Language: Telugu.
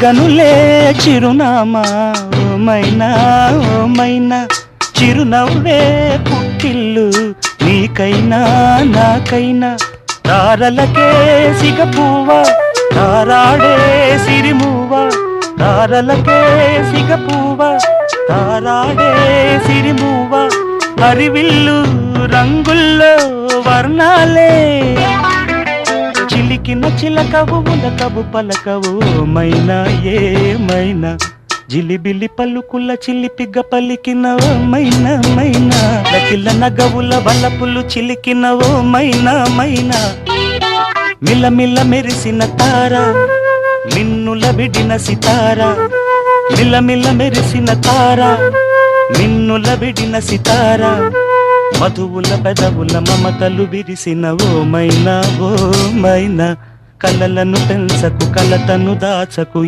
గనులే చిరునామా ఓ మైనా ఓ మైనా, చిరునవ్వే పుట్టిల్లు నీకైనా నాకైనా. తారలకే సిగపువ్వ తారాడే సిరిమువ్వ, తారలకే సిగపువ్వ తారాడే సిరిమువ్వ. హరివిల్లు రంగుల్లో వర్ణాలే, చిలికిన చిలకవు ఉలకవు పలకవు మైనా ఏమైనా. జిలిబిలి పలుకుల చిలిపిగ పలికినవో మైనా మైనా, లకిల నగవుల బలపులు చిలికినవో మైనా మైనా. మిలమిల మెరిసిన తార మిన్నుల విడిన సితార, మిలమిల మెరిసిన తార మిన్నుల విడిన సితార. మధువుల పెదవుల మమతలు విరిసిన ఓ మైనా ఓ మైనా. కలలను పెంచకు కలతను దాచకు